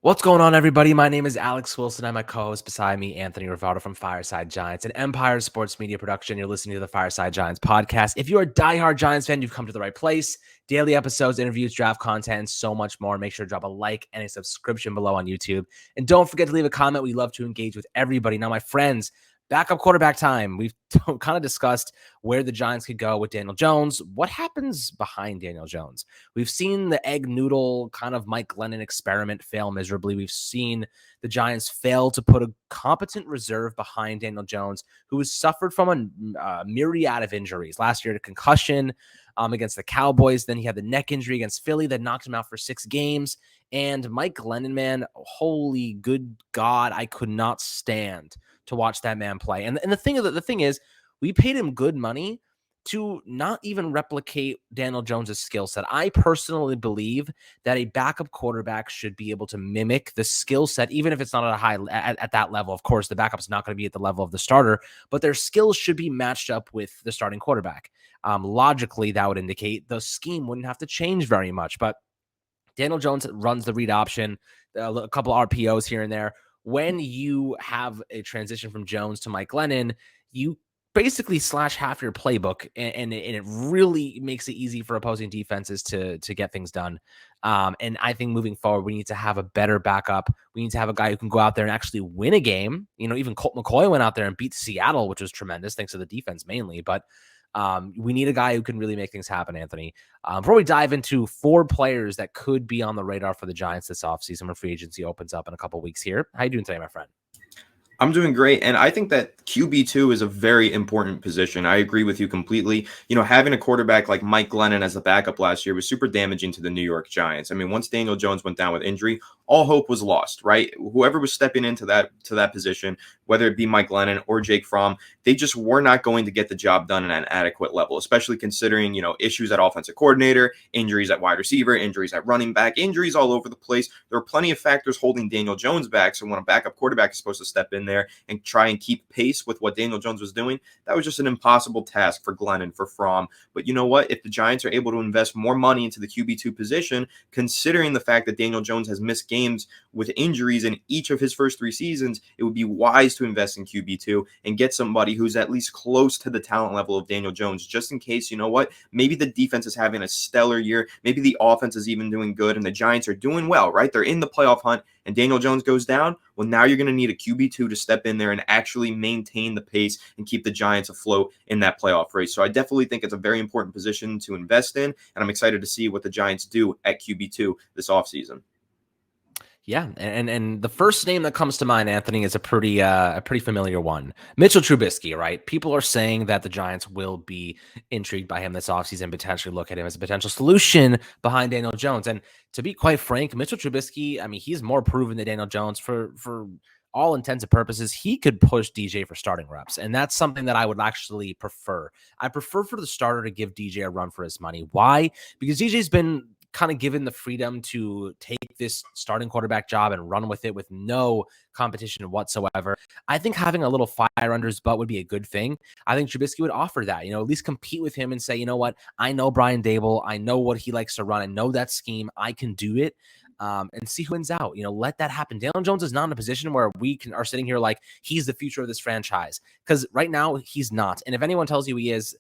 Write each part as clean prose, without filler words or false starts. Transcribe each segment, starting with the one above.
What's going on, everybody? My name is Alex Wilson. I'm my co-host beside me, Anthony Rivaldo from Fireside Giants, an Empire Sports Media production. You're listening to the Fireside Giants podcast. If you're a diehard Giants fan, you've come to the right place. Daily episodes, interviews, draft content, and so much more. Make sure to drop a like and a subscription below on YouTube. And don't forget to leave a comment. We love to engage with everybody. Now, my friends, backup quarterback time. We've kind of discussed where the Giants could go with Daniel Jones. What happens behind Daniel Jones? We've seen the egg noodle kind of Mike Glennon experiment fail miserably. We've seen the Giants fail to put a competent reserve behind Daniel Jones, who has suffered from a myriad of injuries. Last year, a concussion against the Cowboys. Then he had the neck injury against Philly that knocked him out for 6 games. And Mike Glennon, man, holy good God, I could not stand to watch that man play. And the thing is, we paid him good money to not even replicate Daniel Jones's skill set. I personally believe that a backup quarterback should be able to mimic the skill set, even if it's not at that level. Of course, the backup's not going to be at the level of the starter, but their skills should be matched up with the starting quarterback. Logically, that would indicate the scheme wouldn't have to change very much. But Daniel Jones runs the read option, a couple RPOs here and there. When you have a transition from Jones to Mike Glennon, you basically slash half your playbook, and it really makes it easy for opposing defenses to get things done. And I think moving forward, we need to have a better backup. We need to have a guy who can go out there and actually win a game. Even Colt McCoy went out there and beat Seattle, which was tremendous, thanks to the defense mainly. But we need a guy who can really make things happen, Anthony. Before we dive into 4 players that could be on the radar for the Giants this offseason when free agency opens up in a couple weeks here. How you doing today, my friend? I'm doing great. And I think that QB2 is a very important position. I agree with you completely. Having a quarterback like Mike Glennon as the backup last year was super damaging to the New York Giants. I mean, once Daniel Jones went down with injury, all hope was lost, right? Whoever was stepping into that position, whether it be Mike Glennon or Jake Fromm, they just were not going to get the job done at an adequate level, especially considering, issues at offensive coordinator, injuries at wide receiver, injuries at running back, injuries all over the place. There were plenty of factors holding Daniel Jones back. So when a backup quarterback is supposed to step in there and try and keep pace with what Daniel Jones was doing, that was just an impossible task for Glennon, for Fromm. But you know what? If the Giants are able to invest more money into the QB2 position, considering the fact that Daniel Jones has missed games with injuries in each of his first 3 seasons, it would be wise to invest in QB2 and get somebody who's at least close to the talent level of Daniel Jones, just in case, maybe the defense is having a stellar year, maybe the offense is even doing good, and the Giants are doing well, right? They're in the playoff hunt, and Daniel Jones goes down. Well, now you're going to need a QB2 to step in there and actually maintain the pace and keep the Giants afloat in that playoff race. So I definitely think it's a very important position to invest in, and I'm excited to see what the Giants do at QB2 this offseason. Yeah, and the first name that comes to mind, Anthony, is a pretty familiar one. Mitchell Trubisky, right? People are saying that the Giants will be intrigued by him this offseason, potentially look at him as a potential solution behind Daniel Jones. And to be quite frank, Mitchell Trubisky, I mean, he's more proven than Daniel Jones for all intents and purposes. He could push DJ for starting reps, and that's something that I would actually prefer. I prefer for the starter to give DJ a run for his money. Why? Because DJ's been kind of given the freedom to take this starting quarterback job and run with it with no competition whatsoever. I think having a little fire under his butt would be a good thing. I think Trubisky would offer that, at least compete with him and say, you know what, I know Brian Dable. I know what he likes to run. I know that scheme. I can do it. And see who wins out. Let that happen. Daniel Jones is not in a position where we are sitting here like he's the future of this franchise, because right now he's not. And if anyone tells you he is,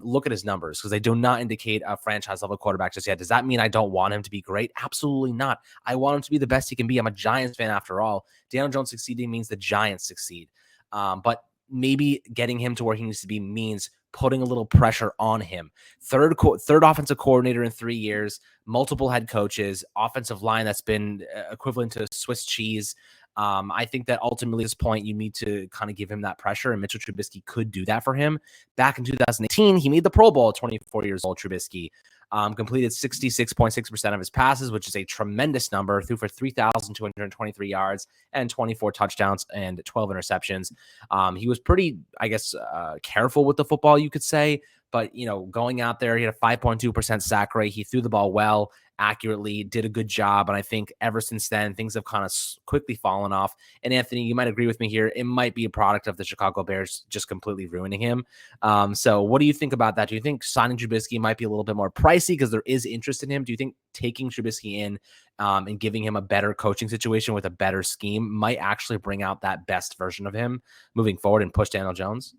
look at his numbers, because they do not indicate a franchise level quarterback just yet. Does that mean I don't want him to be great? Absolutely not. I want him to be the best he can be. I'm a Giants fan after all. Daniel Jones succeeding means the Giants succeed. But maybe getting him to where he needs to be means putting a little pressure on him. Third offensive coordinator in 3 years, multiple head coaches, offensive line that's been equivalent to Swiss cheese. I think that ultimately at this point, you need to kind of give him that pressure, and Mitchell Trubisky could do that for him. Back in 2018, he made the Pro Bowl at 24 years old, Trubisky. Completed 66.6% of his passes, which is a tremendous number, threw for 3,223 yards and 24 touchdowns and 12 interceptions. He was pretty, careful with the football, you could say. But, going out there, he had a 5.2% sack rate. He threw the ball well. accurately, did a good job. And I think ever since then, things have kind of quickly fallen off. And Anthony, you might agree with me here. It might be a product of the Chicago Bears just completely ruining him. So what do you think about that? Do you think signing Trubisky might be a little bit more pricey because there is interest in him? Do you think taking Trubisky in and giving him a better coaching situation with a better scheme might actually bring out that best version of him moving forward and push Daniel Jones?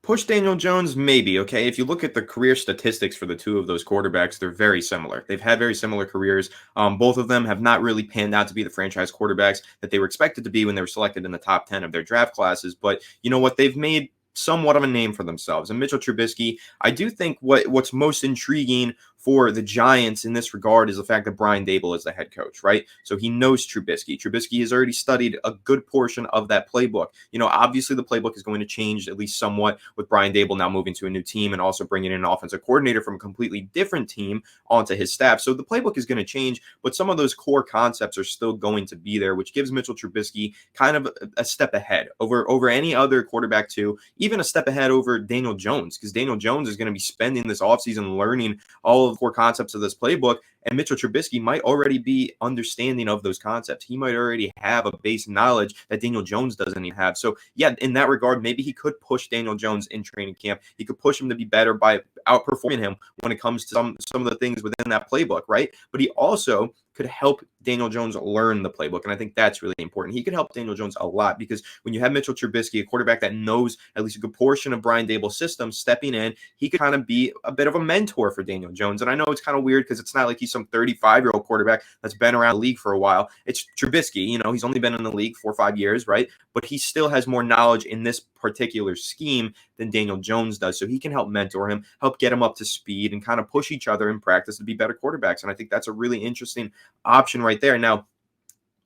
Push Daniel Jones, maybe. Okay. If you look at the career statistics for the two of those quarterbacks, they're very similar. They've had very similar careers. Both of them have not really panned out to be the franchise quarterbacks that they were expected to be when they were selected in the top 10 of their draft classes. But you know what? They've made somewhat of a name for themselves. And Mitchell Trubisky, I do think what's most intriguing for the Giants in this regard is the fact that Brian Daboll is the head coach, right? So he knows Trubisky. Trubisky has already studied a good portion of that playbook. You know, obviously the playbook is going to change at least somewhat with Brian Daboll now moving to a new team and also bringing in an offensive coordinator from a completely different team onto his staff. So the playbook is going to change, but some of those core concepts are still going to be there, which gives Mitchell Trubisky kind of a step ahead over any other quarterback too, even a step ahead over Daniel Jones, because Daniel Jones is going to be spending this offseason learning all of the core concepts of this playbook, and Mitchell Trubisky might already be understanding of those concepts. He might already have a base knowledge that Daniel Jones doesn't even have. So yeah, in that regard, maybe he could push Daniel Jones in training camp. He could push him to be better by outperforming him when it comes to some of the things within that playbook, right? But he also could help Daniel Jones learn the playbook. And I think that's really important. He could help Daniel Jones a lot because when you have Mitchell Trubisky, a quarterback that knows at least a good portion of Brian Daboll's system, stepping in, he could kind of be a bit of a mentor for Daniel Jones. And I know it's kind of weird because it's not like he's some 35-year-old quarterback that's been around the league for a while. It's Trubisky. You know, he's only been in the league 4 or 5 years, right? But he still has more knowledge in this particular scheme than Daniel Jones does. So he can help mentor him, help get him up to speed, and kind of push each other in practice to be better quarterbacks. And I think that's a really interesting option right there. Now,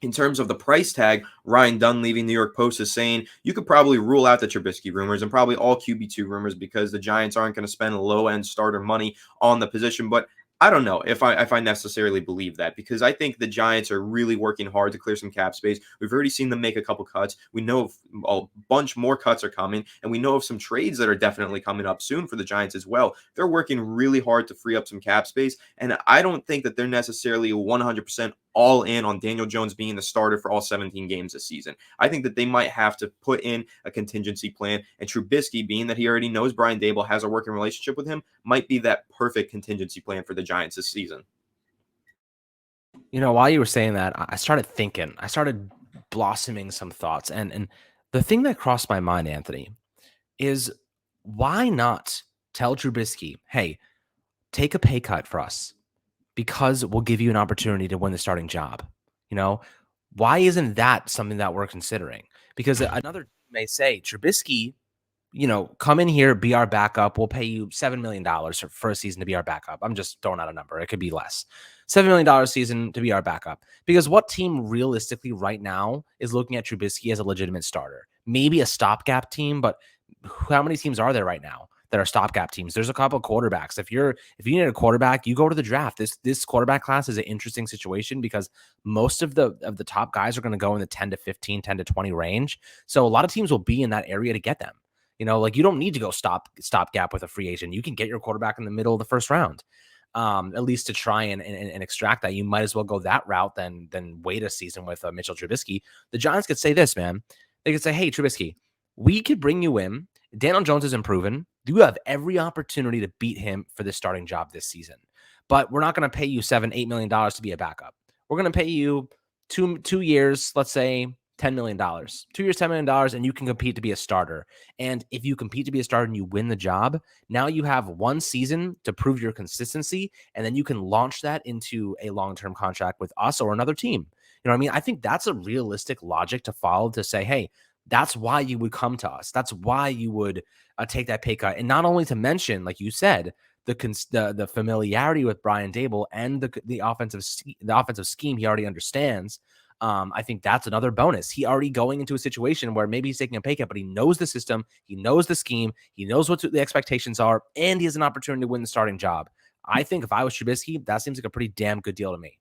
in terms of the price tag, Ryan Dunn leaving New York Post is saying you could probably rule out the Trubisky rumors and probably all QB2 rumors because the Giants aren't going to spend low-end starter money on the position. But I don't know if I necessarily believe that, because I think the Giants are really working hard to clear some cap space. We've already seen them make a couple cuts. We know a bunch more cuts are coming, and we know of some trades that are definitely coming up soon for the Giants as well. They're working really hard to free up some cap space, and I don't think that they're necessarily 100% all in on Daniel Jones being the starter for all 17 games this season. I think that they might have to put in a contingency plan, and Trubisky, being that he already knows Brian Daboll has a working relationship with him, might be that perfect contingency plan for the Giants this season. You know, while you were saying that, I started thinking, I started blossoming some thoughts. And the thing that crossed my mind, Anthony, is why not tell Trubisky, hey, take a pay cut for us because we'll give you an opportunity to win the starting job. You know, why isn't that something that we're considering? Because another team may say, Trubisky, you know, come in here, be our backup. We'll pay you $7 million for a season to be our backup. I'm just throwing out a number. It could be less. $7 million season to be our backup. Because what team realistically right now is looking at Trubisky as a legitimate starter? Maybe a stopgap team, but how many teams are there right now that are stopgap teams? There's a couple of quarterbacks. If you need a quarterback, you go to the draft. This quarterback class is an interesting situation because most of the top guys are going to go in the 10 to 15, 10 to 20 range. So a lot of teams will be in that area to get them. You know, like you don't need to go stopgap with a free agent. You can get your quarterback in the middle of the first round, at least to try and extract that. You might as well go that route than wait a season with Mitchell Trubisky. The Giants could say this, man. They could say, hey, Trubisky, we could bring you in. Daniel Jones is improving. You have every opportunity to beat him for the starting job this season. But we're not going to pay you $7-8 million to be a backup. We're going to pay you two years, let's say, $10 million, 2 years, $10 million, and you can compete to be a starter. And if you compete to be a starter and you win the job, now you have one season to prove your consistency, and then you can launch that into a long-term contract with us or another team. You know what I mean? I think that's a realistic logic to follow, to say, hey, that's why you would come to us. That's why you would take that pay cut. And not only to mention, like you said, the familiarity with Brian Daboll and the offensive scheme he already understands. I think that's another bonus. He already going into a situation where maybe he's taking a pay cut, but he knows the system, he knows the scheme, he knows what the expectations are, and he has an opportunity to win the starting job. I think if I was Trubisky, that seems like a pretty damn good deal to me.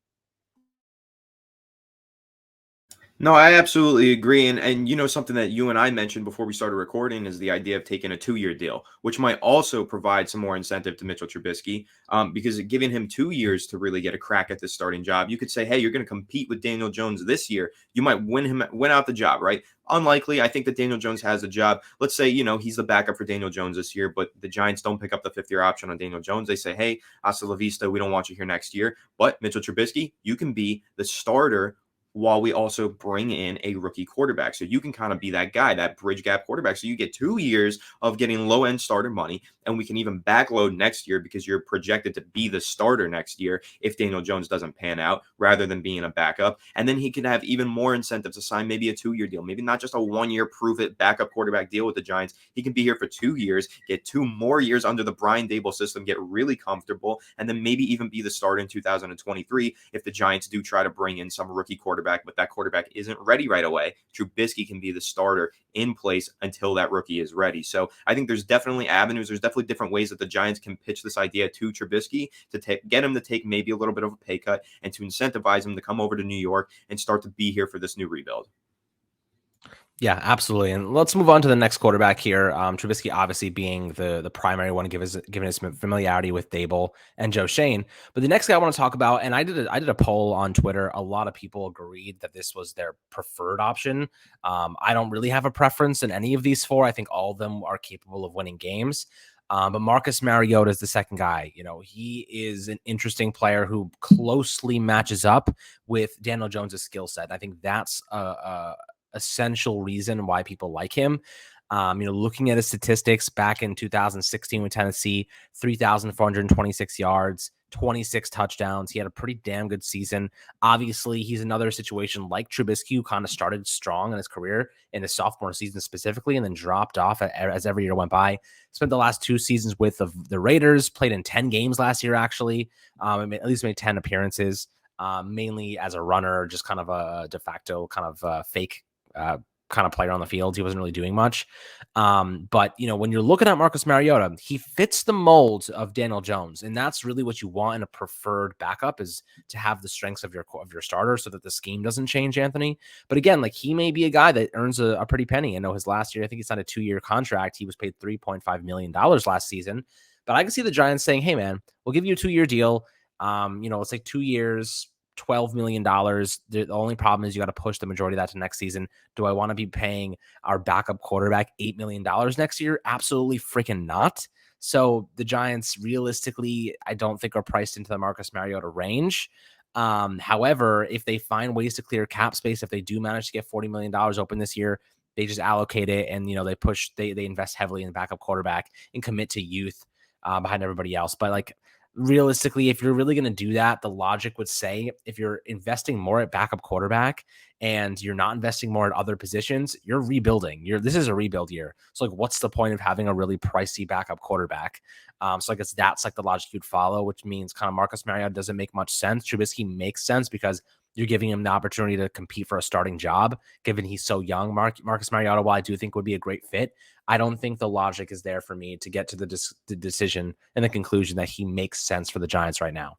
No, I absolutely agree. And something that you and I mentioned before we started recording is the idea of taking a 2-year deal, which might also provide some more incentive to Mitchell Trubisky, because giving him 2 years to really get a crack at this starting job, you could say, hey, you're going to compete with Daniel Jones this year. You might win out the job, right? Unlikely. I think that Daniel Jones has a job. Let's say, he's the backup for Daniel Jones this year, but the Giants don't pick up the 5th year option on Daniel Jones. They say, hey, hasta la vista, we don't want you here next year. But Mitchell Trubisky, you can be the starter while we also bring in a rookie quarterback. So you can kind of be that guy, that bridge gap quarterback. So you get 2 years of getting low end starter money, and we can even backload next year because you're projected to be the starter next year if Daniel Jones doesn't pan out rather than being a backup. And then he can have even more incentive to sign maybe a 2-year deal, maybe not just a 1-year prove it backup quarterback deal with the Giants. He can be here for 2 years, get 2 more years under the Brian Dable system, get really comfortable, and then maybe even be the starter in 2023 if the Giants do try to bring in some rookie quarterback, but that quarterback isn't ready right away. Trubisky can be the starter in place until that rookie is ready. So I think there's definitely avenues. There's definitely different ways that the Giants can pitch this idea to Trubisky to get him to take maybe a little bit of a pay cut and to incentivize him to come over to New York and start to be here for this new rebuild. Yeah, absolutely. And let's move on to the next quarterback here. Trubisky obviously being the primary one, given his familiarity with Dable and Joe Shane. But the next guy I want to talk about, and I did a poll on Twitter. A lot of people agreed that this was their preferred option. I don't really have a preference in any of these four. I think all of them are capable of winning games. But Marcus Mariota is the second guy. He is an interesting player who closely matches up with Daniel Jones's skill set. I think that's a essential reason why people like him. Looking at his statistics back in 2016 with Tennessee, 3,426 yards, 26 touchdowns. He had a pretty damn good season. Obviously, he's another situation like Trubisky, who kind of started strong in his career in his sophomore season specifically, and then dropped off as every year went by. Spent the last 2 seasons with the Raiders, played in 10 games last year, actually. At least made 10 appearances, mainly as a runner, just kind of a de facto kind of fake kind of player on the field. He wasn't really doing much. But when you're looking at Marcus Mariota, he fits the mold of Daniel Jones, and that's really what you want in a preferred backup, is to have the strengths of your starter so that the scheme doesn't change, Anthony. But again, like, he may be a guy that earns a pretty penny. I know his last year, I think he signed a 2-year contract. He was paid $3.5 million last season. But I can see the Giants saying, hey man, we'll give you a 2-year deal. It's like 2 years, $12 million. The only problem is you got to push the majority of that to next season. Do I want to be paying our backup quarterback $8 million next year? Absolutely freaking not. So the Giants, realistically, I don't think are priced into the Marcus Mariota range. However, if they find ways to clear cap space, if they do manage to get $40 million open this year, they just allocate it, and they invest heavily in the backup quarterback and commit to youth behind everybody else. But like, realistically, if you're really going to do that, the logic would say, if you're investing more at backup quarterback and you're not investing more at other positions, you're rebuilding. This is a rebuild year. So like, what's the point of having a really pricey backup quarterback? So I guess that's like the logic you'd follow, which means kind of Marcus Mariota doesn't make much sense. Trubisky makes sense because you're giving him the opportunity to compete for a starting job, given he's so young. Marcus Mariota, while I do think would be a great fit, I don't think the logic is there for me to get to the decision and the conclusion that he makes sense for the Giants right now.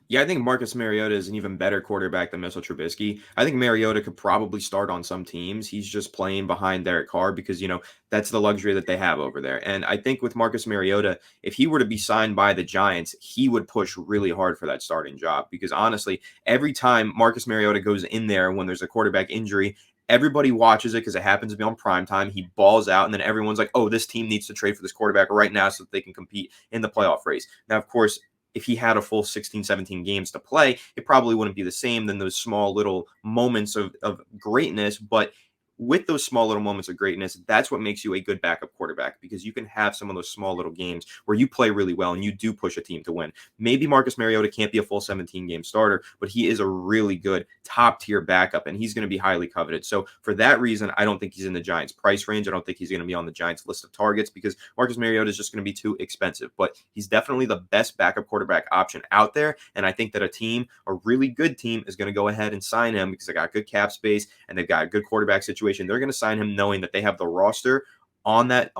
Yeah, I think Marcus Mariota is an even better quarterback than Mitchell Trubisky. I think Mariota could probably start on some teams. He's just playing behind Derek Carr because, that's the luxury that they have over there. And I think with Marcus Mariota, if he were to be signed by the Giants, he would push really hard for that starting job because, honestly, every time Marcus Mariota goes in there when there's a quarterback injury, everybody watches it because it happens to be on prime time. He balls out, and then everyone's like, oh, this team needs to trade for this quarterback right now so that they can compete in the playoff race. Now, of course, if he had a full 16, 17 games to play, it probably wouldn't be the same than those small little moments of greatness. But with those small little moments of greatness, that's what makes you a good backup quarterback, because you can have some of those small little games where you play really well and you do push a team to win. Maybe Marcus Mariota can't be a full 17-game starter, but he is a really good top-tier backup, and he's going to be highly coveted. So for that reason, I don't think he's in the Giants' price range. I don't think he's going to be on the Giants' list of targets because Marcus Mariota is just going to be too expensive. But he's definitely the best backup quarterback option out there, and I think that a really good team, is going to go ahead and sign him because they got good cap space and they've got a good quarterback situation. They're going to sign him knowing that they have the roster on that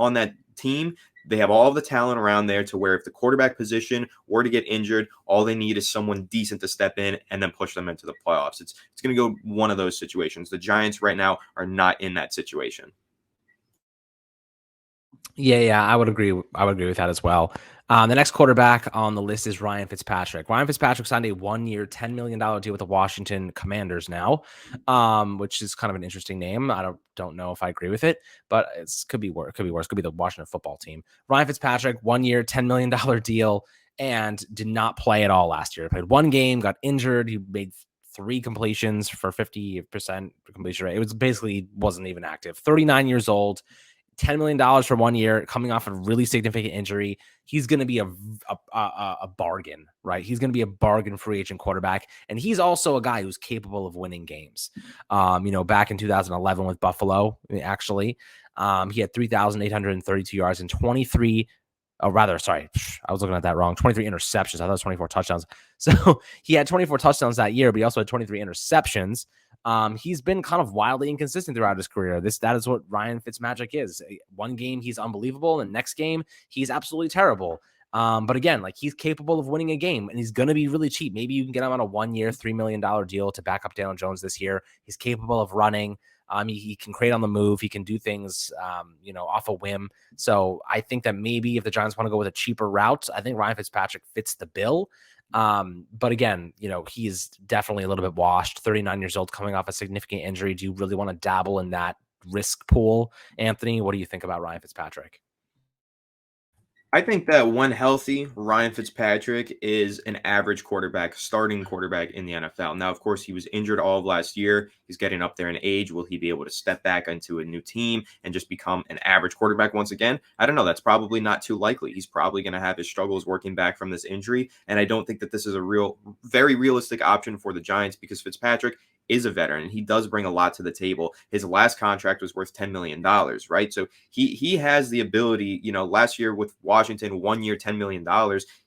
team They have all the talent around there to where if the quarterback position were to get injured, all they need is someone decent to step in and then push them into the playoffs. It's going to go one of those situations. The Giants right now are not in that situation. Yeah, I would agree. I would agree with that as well. The next quarterback on the list is Ryan Fitzpatrick. Ryan Fitzpatrick signed a 1-year, $10 million deal with the Washington Commanders now, which is kind of an interesting name. I don't know if I agree with it, but it could be worse. Could be worse. Could be the Washington football team. Ryan Fitzpatrick, 1-year, $10 million deal, and did not play at all last year. Played one game, got injured. He made 3 completions for 50% completion rate. It was basically wasn't even active. 39 years old. $10 million for 1 year, coming off a really significant injury. He's going to be a bargain, right? He's going to be a bargain free agent quarterback. And he's also a guy who's capable of winning games. Back in 2011 with Buffalo, actually, he had 3,832 yards and 23. Oh, rather, sorry, I was looking at that wrong. 23 interceptions. I thought it was 24 touchdowns. So he had 24 touchdowns that year, but he also had 23 interceptions. He's been kind of wildly inconsistent throughout his career. That is what Ryan Fitzmagic is. One game he's unbelievable, and the next game he's absolutely terrible. But again, like he's capable of winning a game, and he's going to be really cheap. Maybe you can get him on a 1-year, $3 million deal to back up Daniel Jones this year. He's capable of running. He can create on the move. He can do things, off a whim. So I think that maybe if the Giants want to go with a cheaper route, I think Ryan Fitzpatrick fits the bill. But again, he is definitely a little bit washed, 39 years old, coming off a significant injury. Do you really want to dabble in that risk pool? Anthony, what do you think about Ryan Fitzpatrick? I think that when healthy, Ryan Fitzpatrick is an average quarterback, starting quarterback in the NFL. Now, of course, he was injured all of last year. He's getting up there in age. Will he be able to step back into a new team and just become an average quarterback once again? I don't know. That's probably not too likely. He's probably going to have his struggles working back from this injury. And I don't think that this is a very realistic option for the Giants because Fitzpatrick is a veteran and he does bring a lot to the table. His last contract was worth $10 million, right? So he has the ability, last year with Washington, 1 year, $10 million,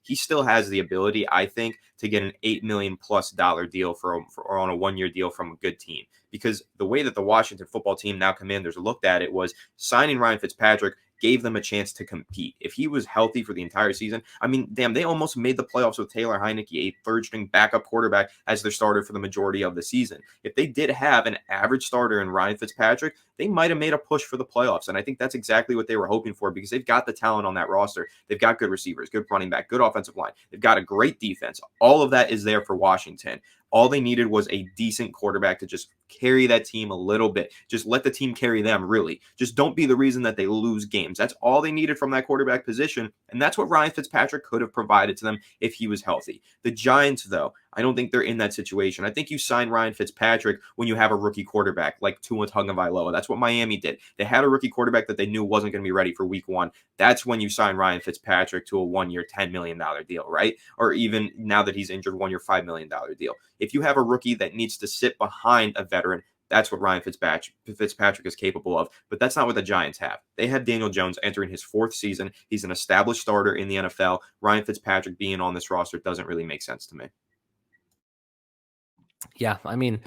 he still has the ability, I think, to get an $8 million plus deal for on a 1 year deal from a good team. Because the way that the Washington football team, now Commanders, looked at it was signing Ryan Fitzpatrick gave them a chance to compete. If he was healthy for the entire season, I mean, damn, they almost made the playoffs with Taylor Heineke, a third-string backup quarterback, as their starter for the majority of the season. If they did have an average starter in Ryan Fitzpatrick, they might have made a push for the playoffs. And I think that's exactly what they were hoping for because they've got the talent on that roster. They've got good receivers, good running back, good offensive line. They've got a great defense. All of that is there for Washington. All they needed was a decent quarterback to just carry that team a little bit. Just let the team carry them, really. Just don't be the reason that they lose games. That's all they needed from that quarterback position, and that's what Ryan Fitzpatrick could have provided to them if he was healthy. The Giants, though, I don't think they're in that situation. I think you sign Ryan Fitzpatrick when you have a rookie quarterback like Tua Tagovailoa. That's what Miami did. They had a rookie quarterback that they knew wasn't going to be ready for week 1. That's when you sign Ryan Fitzpatrick to a 1 year, $10 million deal, right? Or even now that he's injured, 1 year, $5 million deal. If you have a rookie that needs to sit behind a veteran, that's what Ryan Fitzpatrick is capable of. But that's not what the Giants have. They have Daniel Jones entering his 4th season. He's an established starter in the NFL. Ryan Fitzpatrick being on this roster doesn't really make sense to me. Yeah, I mean,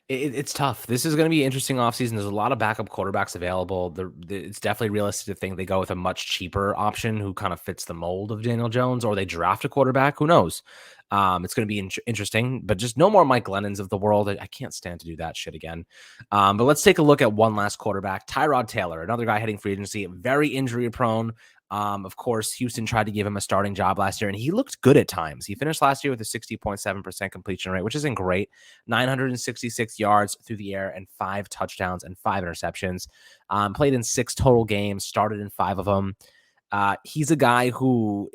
it's tough. This is going to be an interesting offseason. There's a lot of backup quarterbacks available. It's definitely realistic to think they go with a much cheaper option who kind of fits the mold of Daniel Jones, or they draft a quarterback. Who knows? It's going to be interesting, but just no more Mike Glennons of the world. I can't stand to do that shit again. But let's take a look at one last quarterback, Tyrod Taylor, another guy heading free agency, very injury prone. Of course, Houston tried to give him a starting job last year, and he looked good at times. He finished last year with a 60.7% completion rate, which isn't great. 966 yards through the air and 5 touchdowns and 5 interceptions. Played in 6 total games, started in 5 of them. He's a guy who,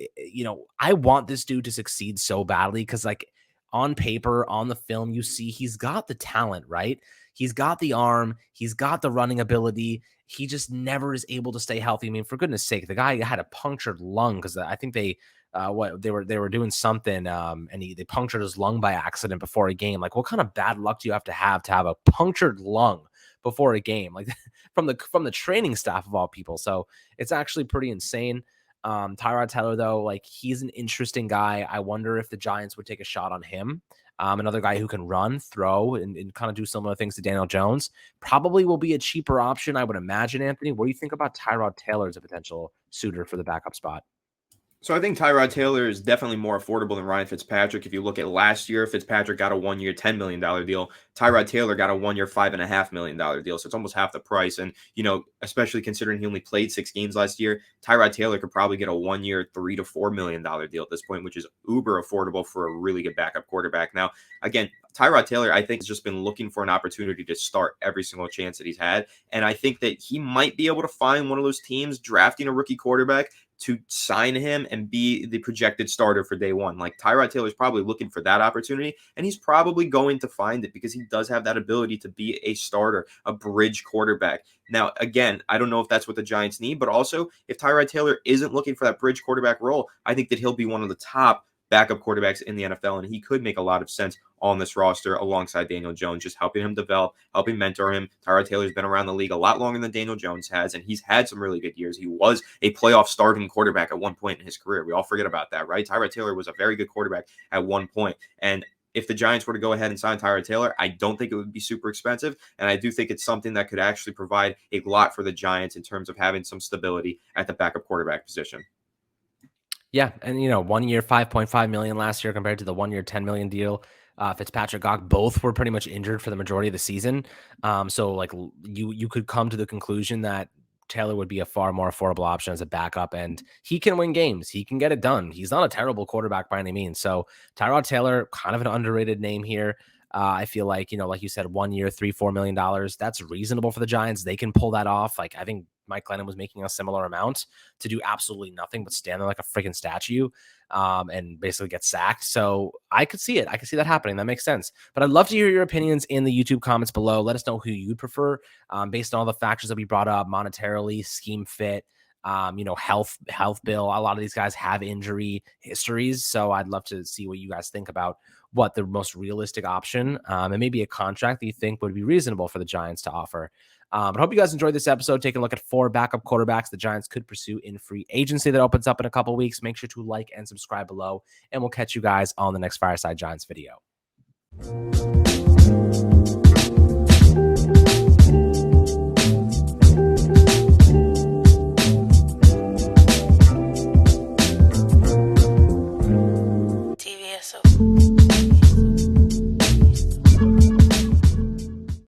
I want this dude to succeed so badly because, like, on paper, on the film, you see he's got the talent, right? He's got the arm. He's got the running ability. He just never is able to stay healthy. I mean, for goodness sake, the guy had a punctured lung because I think they were doing something and they punctured his lung by accident before a game. Like, what kind of bad luck do you have to have a punctured lung before a game, like from the training staff of all people? So it's actually pretty insane. Tyrod Taylor, though, like he's an interesting guy. I wonder if the Giants would take a shot on him. Another guy who can run, throw, and kind of do similar things to Daniel Jones. Probably will be a cheaper option, I would imagine, Anthony. What do you think about Tyrod Taylor as a potential suitor for the backup spot? So I think Tyrod Taylor is definitely more affordable than Ryan Fitzpatrick. If you look at last year, Fitzpatrick got a 1-year, $10 million deal. Tyrod Taylor got a 1-year, $5.5 million deal. So it's almost half the price. And, especially considering he only played 6 games last year, Tyrod Taylor could probably get a 1-year, $3 to $4 million deal at this point, which is uber affordable for a really good backup quarterback. Now, again, Tyrod Taylor, I think, has just been looking for an opportunity to start every single chance that he's had. And I think that he might be able to find one of those teams drafting a rookie quarterback to sign him and be the projected starter for day one. Like Tyrod Taylor is probably looking for that opportunity, and he's probably going to find it because he does have that ability to be a starter, a bridge quarterback. Now, again, I don't know if that's what the Giants need, but also if Tyrod Taylor isn't looking for that bridge quarterback role, I think that he'll be one of the top backup quarterbacks in the NFL, and he could make a lot of sense on this roster alongside Daniel Jones, just helping him develop, helping mentor him. Tyrod Taylor's been around the league a lot longer than Daniel Jones has, and he's had some really good years. He was a playoff starting quarterback at one point in his career. We all forget about that, right? Tyrod Taylor was a very good quarterback at one point, and if the Giants were to go ahead and sign Tyrod Taylor, I don't think it would be super expensive, and I do think it's something that could actually provide a lot for the Giants in terms of having some stability at the backup quarterback position. Yeah, and 1 year, $5.5 million last year compared to the 1 year, $10 million deal. Fitzpatrick, Gok, both were pretty much injured for the majority of the season. So like you could come to the conclusion that Taylor would be a far more affordable option as a backup, and he can win games. He can get it done. He's not a terrible quarterback by any means. So Tyrod Taylor, kind of an underrated name here. I feel like, like you said, 1 year, $3-4 million. That's reasonable for the Giants. They can pull that off. Like I think Mike Glennon was making a similar amount to do absolutely nothing but stand there like a freaking statue and basically get sacked. So I could see it. I could see that happening. That makes sense. But I'd love to hear your opinions in the YouTube comments below. Let us know who you prefer based on all the factors that we brought up, monetarily, scheme fit, health bill. A lot of these guys have injury histories. So I'd love to see what you guys think about what the most realistic option and maybe a contract that you think would be reasonable for the Giants to offer. But I hope you guys enjoyed this episode, taking a look at 4 backup quarterbacks the Giants could pursue in free agency that opens up in a couple weeks. Make sure to like and subscribe below, and we'll catch you guys on the next Fireside Giants video.